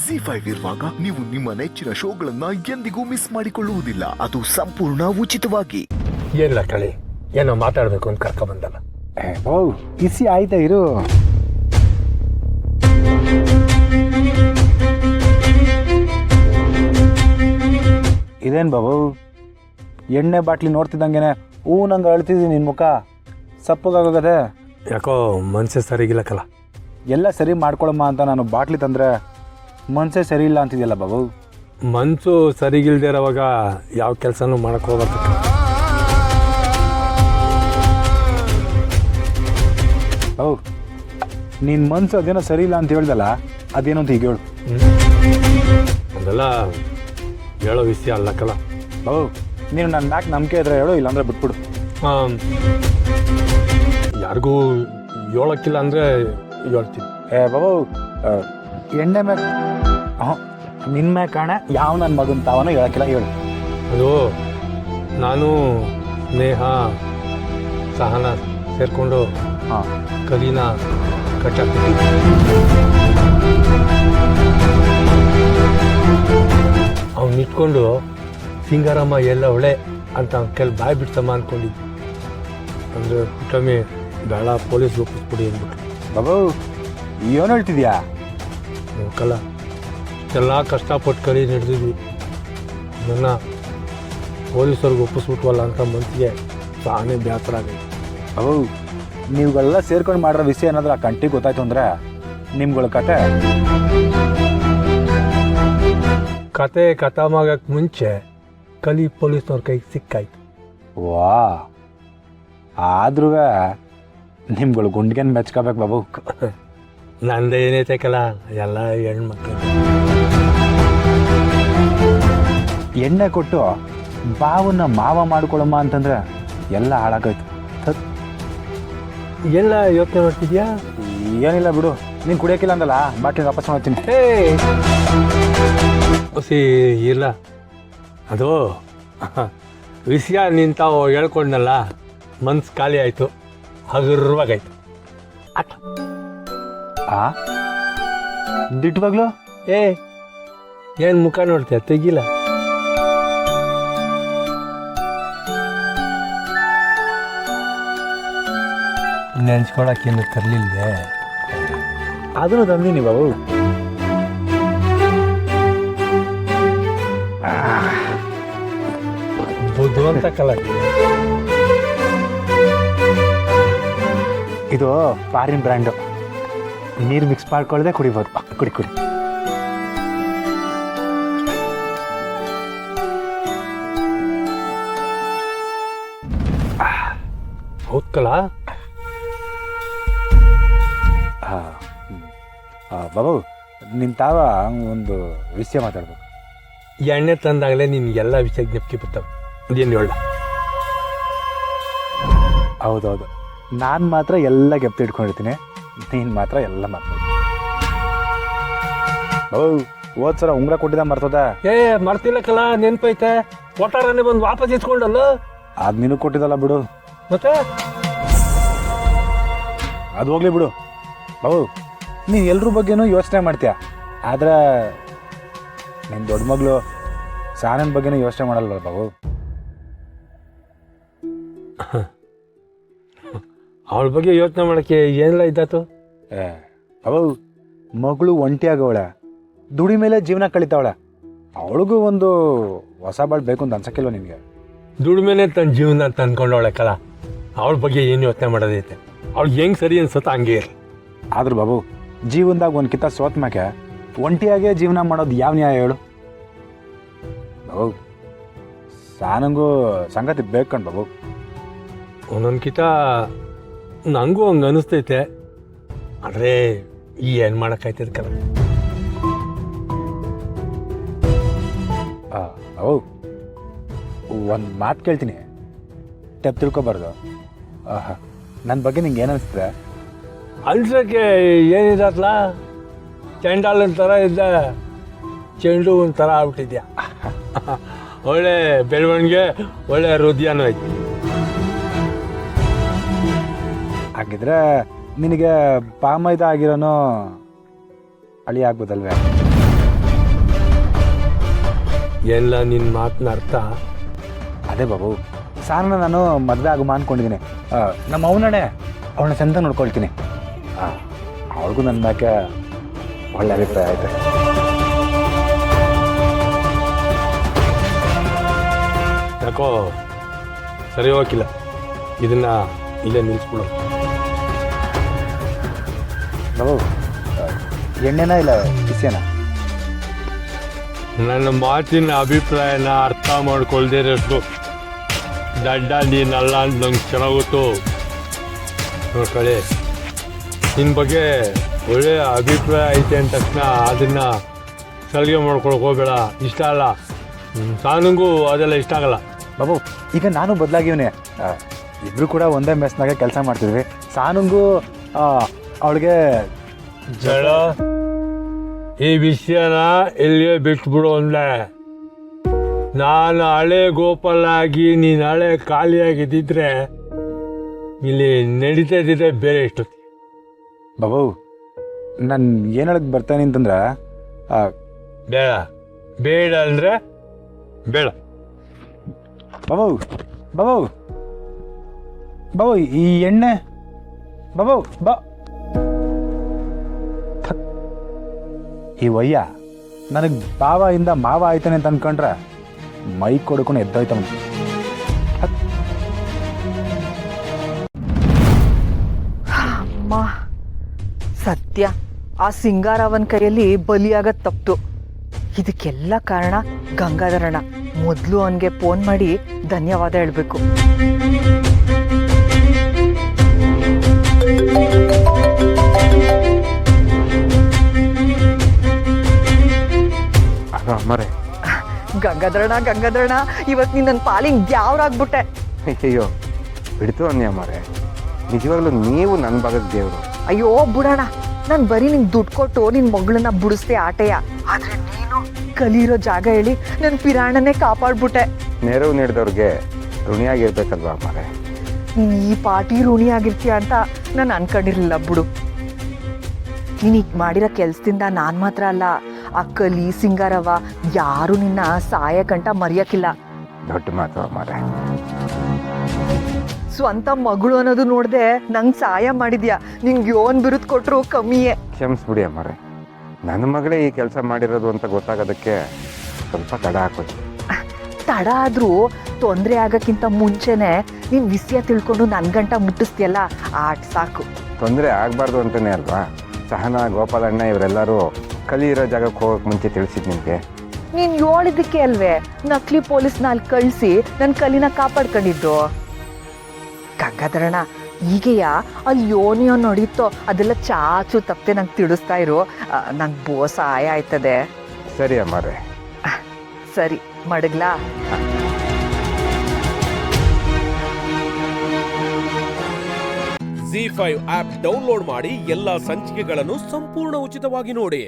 ZEE5 ಇರುವಾಗ ನೀವು ನಿಮ್ಮ ನೆಚ್ಚಿನ ಶೋಗಳನ್ನ ಎಂದಿಗೂ ಮಿಸ್ ಮಾಡಿಕೊಳ್ಳುವುದಿಲ್ಲ. ಅದು ಸಂಪೂರ್ಣ ಉಚಿತವಾಗಿ. ಏನಿಲ್ಲ ಕಳಿ, ಏನೋ ಮಾತಾಡಬೇಕು ಅಂತ ಕರ್ಕ ಬಂದಲ್ಲ. ಓ ಇಸಿ ಆಯ್ತಾ ಇರು. ಇದೇನು ಬಾಬು, ಎಣ್ಣೆ ಬಾಟ್ಲಿ ನೋಡ್ತಿದ್ದಂಗೆನೆ ನಂಗೆ ಅಳ್ತಿದ್ದೀನಿ. ನಿನ್ನ ಮುಖ ಸಪ್ಪಗಾಗೋಗದೆ. ಯಾಕೋ ಮನಸ್ಸೇ ಸರಿಗಿಲ್ಲಕ್ಕಲ್ಲ. ಎಲ್ಲ ಸರಿ ಮಾಡ್ಕೊಳಮ್ಮ ಅಂತ ನಾನು ಬಾಟ್ಲಿ ತಂದರೆ ಮನಸ್ಸೇ ಸರಿ ಇಲ್ಲ ಅಂತಿದೆಯಲ್ಲ ಬಾಬು. ಮನಸ್ಸು ಸರಿಗಿಲ್ದೇ ಇರೋವಾಗ ಯಾವ ಕೆಲಸನೂ ಮಾಡಕ್ಕೆ ಹೋಗ್ಬಾರ್ದು. ಓ ನಿನ್ನ ಮನಸ್ಸು ಅದೇನೋ ಸರಿ ಇಲ್ಲ ಅಂತ ಹೇಳ್ದಲ್ಲ, ಅದೇನೋ ಅಂತ ಈಗ ಹೇಳು. ಅದೆಲ್ಲ ಹೇಳೋ ವಿಷಯ ಅಲ್ಲಕ್ಕಲ್ಲ. ಬಾಬು ನೀನು ನನ್ನ ಮ್ಯಾಕ್ ನಂಬಿಕೆ ಇದ್ರೆ ಹೇಳು, ಇಲ್ಲಾಂದ್ರೆ ಬಿಟ್ಬಿಡು. ಯಾರಿಗೂ ಹೇಳೋಕ್ಕಿಲ್ಲ ಅಂದರೆ ಹೇಳ್ತೀನಿ. ಬಾಬು ಎಣ್ಣೆ ಮ್ಯಾಕ್ ನಿನ್ನ ಮ್ಯಾಕ್ ಕಾಣ ಯಾವ ನನ್ನ ಮಗನ ತಾವನೋ ಹೇಳೋಕ್ಕಿಲ್ಲ, ಹೇಳು. ಅದು ನಾನು ಸ್ನೇಹ ಸಹನ ಸೇರಿಕೊಂಡು ಕಲಿನ ಕಟ್ಟಾಕ್ತಿದ್ವಿ. ಅವ್ನು ಇಟ್ಕೊಂಡು ಸಿಂಗಾರಮ್ಮ ಎಲ್ಲ ಒಳ್ಳೆ ಅಂತ ಕೆಲ ಬಾಯಿ ಬಿಡ್ಸಮ್ಮ ಅಂದ್ಕೊಂಡಿದ್ವಿ. ಅಂದರೆ ಕಮ್ಮಿ ಬೇಡ ಪೊಲೀಸ್ ಒಪ್ಪಿಸ್ಬಿಡಿ ಅಂದ್ಬಿಟ್ರು. ಬಾಬು ಏನು ಹೇಳ್ತಿದ್ಯಾ? ನೋಕಲ್ಲ, ಎಲ್ಲ ಕಷ್ಟಪಟ್ಟು ಕಲಿ ನಡೆದಿದ್ವಿ. ನನ್ನ ಪೊಲೀಸವ್ರಿಗೆ ಒಪ್ಪಿಸ್ಬಿಟ್ವಲ್ಲ ಅಂತ ಮನಸ್ಸಿಗೆ ತಾನೇ ಬೇಸರ ಆಗೈತೆ. ಬಾಬು ನೀವುಗಳೆಲ್ಲ ಸೇರ್ಕೊಂಡು ಮಾಡಿರೋ ವಿಷಯ ಏನಾದರೂ ಆ ಕಂಟಿಗೆ ಗೊತ್ತಾಯ್ತು ಅಂದರೆ ನಿಮ್ಗಳ ಕತೆ ಖತಮಾಗಕ್ಕೆ ಮುಂಚೆ ಕಲಿ ಪೊಲೀಸ್ನವ್ರ ಕೈಗೆ ಸಿಕ್ಕಾಯ್ತು. ವಾ ಆದ್ರೂ ನಿಮ್ಗಳು ಗುಂಡ್ಗೆನ್ ಮೆಚ್ಕೋಬೇಕು ಬಾಬು. ನಂದೇ ಏನೈತೈಕಲ್ಲ, ಎಲ್ಲ ಹೆಣ್ಮಕ್ಳು. ಎಣ್ಣೆ ಕೊಟ್ಟು ಬಾವನ್ನ ಮಾವ ಮಾಡ್ಕೊಳಮ್ಮ ಅಂತಂದ್ರೆ ಎಲ್ಲ ಹಾಳಾಗೋಯ್ತು. ಎಲ್ಲ ಯೋಚನೆ ಮಾಡ್ತಿದ್ಯಾ? ಏನಿಲ್ಲ ಬಿಡು, ನೀನು ಕುಡಿಯೋಕ್ಕಿಲ್ಲ ಅಂದಲ್ಲ, ಬಾಟ್ಲಿ ವಾಪಸ್ ಮಾಡ್ತೀನಿ. ಹೊಸಿ ಇಲ್ಲ, ಅದು ವಿಷಯ ನಿಂತಾವು ಹೇಳ್ಕೊಂಡಲ್ಲ, ಮನ್ಸು ಖಾಲಿ ಆಯಿತು, ಹಗುರವಾಗಾಯ್ತು. ಆಟ ದಿಟ್ಟವಾಗ್ಲು ಏನು ಮುಖ ನೋಡ್ತೀಯ? ತೆಗಿಲ್ಲ. ನೆನ್ಸ್ಕೊಳಕ್ಕೇನು ತರಲಿಲ್ಲದೆ ಅದನ್ನು ತಂದೀನಿ ಬಾಬು. ಬುದ್ಧಿವಂತ ಕಲ. ಇದು ಫಾರಿನ್ ಬ್ರ್ಯಾಂಡು, ನೀರು ಮಿಕ್ಸ್ ಮಾಡ್ಕೊಳ್ಳದೆ ಕುಡಿಬೋದು. ಕುಡಿ ಕುಡಿ. ಹೌದಲ್ಲ ಬಾಬು, ನಿನ್ನ ತಾವ ಒಂದು ವಿಷಯ ಮಾತಾಡ್ಬೇಕು. ಎಣ್ಣೆ ತಂದಾಗಲೇ ನಿನ್ಗೆಲ್ಲ ವಿಷಯ ಜ್ಞಪ್ತಿ ಬರ್ತವೆ. ಅದೇನು ಹೇಳ? ಹೌದೌದು, ನಾನು ಮಾತ್ರ ಎಲ್ಲ ಗೆಪ್ತಿ ಇಟ್ಕೊಂಡಿರ್ತೀನಿ, ನೀನು ಮಾತ್ರ ಎಲ್ಲ ಮಾತಾಡ. ಬಾಬು ಹೋದ್ಸರ ಉಂಗ್ರ ಕೊಟ್ಟಿದ್ದ ಮರ್ತದ? ಮರ್ತಿಲ್ಲಕ್ಕಲ್ಲ, ನೆನ್ಪೈತೆ. ಒಟ್ಟಾರನೆ ಬಂದು ವಾಪಸ್ ಇಸ್ಕೊಂಡಲ್ಲ. ಅದು ನೀನು ಕೊಟ್ಟಿದ್ದಲ್ಲ ಬಿಡು. ಮತ್ತೆ ಅದು ಹೋಗ್ಲಿ ಬಿಡು ಬಾಬು. ನೀನು ಎಲ್ರ ಬಗ್ಗೆನೂ ಯೋಚನೆ ಮಾಡ್ತೀಯ, ಆದರೆ ನಿನ್ನ ದೊಡ್ಡ ಮಗಳು ಸಾನನ ಬಗ್ಗೆನೂ ಯೋಚನೆ ಮಾಡಲ್ಲ ಬಾಬು. ಅವಳ ಬಗ್ಗೆ ಯೋಚನೆ ಮಾಡೋಕ್ಕೆ ಏನೆಲ್ಲ ಇದ್ದಾತು? ಬಾಬು ಮಗಳು ಒಂಟಿಯಾಗವಳೆ, ದುಡಿ ಮೇಲೆ ಜೀವನ ಕಳೀತಾವಳೆ. ಅವಳಿಗೂ ಒಂದು ಹೊಸ ಬಾಳ್ ಬೇಕು ಅಂತ ಅನ್ಸಕ್ಕಿಲ್ವ ನಿನಗೆ? ದುಡಿಮೆನೆ ತನ್ನ ಜೀವನ ಅಂತ ಅಂದ್ಕೊಂಡವಳೆ ಕಲ. ಅವಳ ಬಗ್ಗೆ ಏನು ಯೋಚನೆ ಮಾಡೋದೈತೆ? ಅವಳು ಹೆಂಗೆ ಸರಿ ಅನ್ಸುತ್ತ ಹಂಗೆ ಇರಲಿ. ಆದ್ರೂ ಬಾಬು ಜೀವನದಾಗ ಒಂದು ಕಿತ್ತ ಸೋತ್ ಮ್ಯಾಕೆ ಒಂಟಿಯಾಗೇ ಜೀವನ ಮಾಡೋದು ಯಾವ ನ್ಯಾಯ ಹೇಳು ಬಾಬು? ಸಾನಂಗೂ ಸಂಗತಿ ಬೇಕು ಕಣ್ ಬಾಬು. ಒಂದೊಂದ್ಕಿತ ನನಗೂ ಹಂಗೆ ಅನಿಸ್ತೈತೆ, ಆದರೆ ಏನು ಮಾಡೋಕ್ಕಾಯ್ತದ ಕಲ. ಬಾಬು ಒಂದು ಮಾತು ಕೇಳ್ತೀನಿ, ಟೆಪ್ ತಿಳ್ಕೊಬಾರ್ದು. ನನ್ನ ಬಗ್ಗೆ ನಿಂಗೆ ಏನು ಅನಿಸ್ತದೆ? ಅನ್ಸೋಕ್ಕೆ ಏನಿದಲ್ಲ, ಚೆಂಡಾಲನ್ ಥರ ಇದ್ದ, ಚೆಂಡು ಒಂಥರ ಆಗ್ಬಿಟ್ಟಿದ್ಯಾ. ಒಳ್ಳೆ ಬೆಳವಣಿಗೆ, ಒಳ್ಳೆ ಹೃದಯನೂ ಐತಿ. ಹಾಗಿದ್ರೆ ನಿನಗೆ ಪಾಮೈದ ಆಗಿರೋನು ಅಳಿ ಆಗ್ಬೋದಲ್ವೇ? ಎಲ್ಲ ನಿನ್ನ ಮಾತಿನ ಅರ್ಥ? ಅದೇ ಬಾಬು, ಸಾರನ್ನ ನಾನು ಮದುವೆ ಆಗುಮ ಅಂದ್ಕೊಂಡಿದ್ದೀನಿ. ನಮ್ಮ ಅವನಡೆ ಅವಳನ್ನ ಚಂದ ನೋಡ್ಕೊಳ್ತೀನಿ. ಅವಳಿಗೂ ನನ್ನ ಬಗ್ಗೆ ಒಳ್ಳೆ ಅಭಿಪ್ರಾಯ ಆಯ್ತು. ಯಾಕೋ ಸರಿ ಹೋಗಿಲ್ಲ, ಇದನ್ನ ಇಲ್ಲೇ ನಿಲ್ಲಿಸ್ಬಿಡು. ಬಾಬು, ಎಣ್ಣೆನ ಇಲ್ಲ ಬಿಸಿಯನ? ನನ್ನ ಮಾತಿನ ಅಭಿಪ್ರಾಯನ ಅರ್ಥ ಮಾಡ್ಕೊಳ್ದೇ ಇರೋಷ್ಟು ದಡ್ಡ ನೀನಲ್ಲ ಅಂತ ನಂಗೆ ಚೆನ್ನಾಗುತ್ತು. ನೋಡ್ಕೊಳ್ಳಿ, ನಿನ್ನ ಬಗ್ಗೆ ಒಳ್ಳೆಯ ಅಭಿಪ್ರಾಯ ಐತೆ ಅಂದ ತಕ್ಷಣ ಅದನ್ನು ಸಲಿಗೆ ಮಾಡ್ಕೊಳಕ್ಕೆ ಹೋಗಬೇಡ. ಇಷ್ಟ ಅಲ್ಲ, ಸಾನಂಗೂ ಅದೆಲ್ಲ ಇಷ್ಟ ಆಗಲ್ಲ. ಬಾಬು, ಈಗ ನಾನು ಬದಲಾಗಿವನೇ. ಇಬ್ಬರು ಕೂಡ ಒಂದೇ ಮೆಸ್ನಾಗೆ ಕೆಲಸ ಮಾಡ್ತಿದ್ವಿ. ಸಾನುಂಗೂ ಅವಳಿಗೆ ಜಳ ಈ ವಿಷಯನ ಇಲ್ಲಿಯೇ ಬಿಟ್ಬಿಡು ಅಂದೆ. ನಾನು ಹಳೆ ಗೋಪಾಲ ಆಗಿ ನೀನು ಹಳೆ ಖಾಲಿಯಾಗಿದ್ದಿದ್ರೆ ಇಲ್ಲಿ ನಡೀತಾ ಇದ್ದಿದ್ರೆ ಬೇರೆ ಎಷ್ಟೊತ್ತಿ. ಬಾಬು, ನಾನು ಏನು ಹೇಳಕ್ಕೆ ಬರ್ತಾನೆ ಅಂತಂದ್ರೆ ಬೇಡ ಬೇಡ ಅಂದರೆ ಬೇಡ. ಬಾಬು ಬಾಬು ಬಾಬು, ಈ ಎಣ್ಣೆ ಬಾಬು ಬಾ. ಈ ವಯ್ಯ ನನಗೆ ಬಾವಿಂದ ಮಾವ ಆಯ್ತಾನೆ ಅಂತ ಅಂದ್ಕೊಂಡ್ರೆ ಮೈ ಕೊಡ್ಕೊಂಡು ಎದ್ದೋಯ್ತಾವ. ಅಮ್ಮ, ಸತ್ಯ ಆ ಸಿಂಗಾರವನ್ ಕೈಯಲ್ಲಿ ಬಲಿಯಾಗದ್ ತಪ್ತು. ಇದಕ್ಕೆಲ್ಲ ಕಾರಣ ಗಂಗಾಧರಣ್ಣ. ಮೊದಲು ಅವನಿಗೆ ಫೋನ್ ಮಾಡಿ ಧನ್ಯವಾದ ಹೇಳಬೇಕು. ಗಂಗಾಧರಣ್ಣ, ಇವತ್ತು ನೀನು ನನ್ನ ಪಾಲಿಗೆ ದ್ಯಾವ್ರಾಗ್ಬಿಟ್ಟೆ. ಅಯ್ಯೋ ಬಿಡ್ತು ಅನ್ಯ ಮಾರೆ, ನಿಜವಾಗ್ಲೂ ನೀವು ನನ್ನ ಭಾಗದ ದೇವರು. ಅಯ್ಯೋ ಬುಡಣ, ನಾನು ಬರೀ ನಿಂಗೆ ದುಡ್ಡು ಕೊಟ್ಟು ನಿನ್ನ ಮಗಳನ್ನ ಬುಡಿಸ್ದೆ ಆಟೆಯ. ಆದ್ರೆ ನೀನು ಕಲಿರೋ ಜಾಗ ಹೇಳಿ ನನ್ನ ಪಿರಾಣನೇ ಕಾಪಾಡ್ಬಿಟ್ಟೆ. ನೆರವು ನೀಡಿದವ್ರಿಗೆ ಋಣಿಯಾಗಿರ್ಬೇಕಲ್ವಾ ಮಾರೆ? ನೀನು ಈ ಪಾಟಿ ಋಣಿಯಾಗಿರ್ತೀಯ ಅಂತ ನಾನು ಅನ್ಕೊಂಡಿರ್ಲಿಲ್ಲ ಬಿಡು. ನೀನು ಈಗ ಮಾಡಿರೋ ಕೆಲಸದಿಂದ ನಾನು ಮಾತ್ರ ಅಲ್ಲ, ಆ ಕಲಿ ಸಿಂಗಾರವ ಯಾರು ನಿನ್ನ ಸಾಯ ಗಂಟ ಮರೆಯಕ್ಕಿಲ್ಲ. ದೊಡ್ಡ ಮಾತು ಮಾರೆ. ಸ್ವಂತ ಮಗಳು ಅನ್ನೋದು ನೋಡ್ದೆ ನಂಗೆ ಸಹಾಯ ಮಾಡಿದ್ಯಾ. ನಿಂಗೆ ಯೋನ್ ಬಿರುದು ಕೊಟ್ರು ಕಮ್ಮಿಯೇ. ಕ್ಷಮಿಸ್ಬಿಡಿ ಅಮ್ಮಾರೆ, ನನ್ನ ಮಗಳೇ ಈ ಕೆಲಸ ಮಾಡಿರೋದು ಅಂತ ಗೊತ್ತಾಗೋದಕ್ಕೆ ಸ್ವಲ್ಪ ತಡ ಹಾಕೋದು. ತಡ ಆದ್ರೂ ತೊಂದರೆ ಆಗಕ್ಕಿಂತ ಮುಂಚೆನೆ ನೀನ್ ವಿಷಯ ತಿಳ್ಕೊಂಡು ನನ್ ಗಂಟ ಮುಟ್ಟಿಸ್ತೀಯಲ್ಲ, ಆಟ ಸಾಕು. ತೊಂದರೆ ಆಗಬಾರ್ದು ಅಂತಲೇ ಅಲ್ವಾ ಸಹನಾ, ಗೋಪಾಲಣ್ಣ ಇವರೆಲ್ಲರೂ ಕಲಿ ಇರೋ ಜಾಗಕ್ಕೆ ಹೋಗಕ್ಕೆ ಮುಂಚೆ ತಿಳಿಸಿದ್ ನಿಮಗೆ. ನೀನ್ ಹೇಳಿದ್ದಕ್ಕೆ ಅಲ್ವೇ ನಕಲಿ ಪೊಲೀಸ್ನ ಅಲ್ಲಿ ಕಳಿಸಿ ನನ್ನ ಕಲಿನ ಕಾಪಾಡ್ಕೊಂಡಿದ್ದು. ಗಂಗಾಧರಣ್ಣ, ಈಗೆಯ ಅಲ್ಲಿ ಯೋನಿಯೋ ನಡೀತೋ ಅದೆಲ್ಲ ಚಾಚು ತಪ್ಪದೆ ನಂಗೆ ತಿಳಿಸ್ತಾ ಇರು. ನಂಗೆ ಬೋ ಸಹಾಯ ಆಯ್ತದೆ. ಸರಿ ಅಮ್ಮಾರೆ. ಸರಿ, ಮಡಗ್ಲಾ? ZEE5 ಆಪ್ ಡೌನ್ಲೋಡ್ ಮಾಡಿ ಎಲ್ಲಾ ಸಂಚಿಕೆಗಳನ್ನು ಸಂಪೂರ್ಣ ಉಚಿತವಾಗಿ ನೋಡಿ.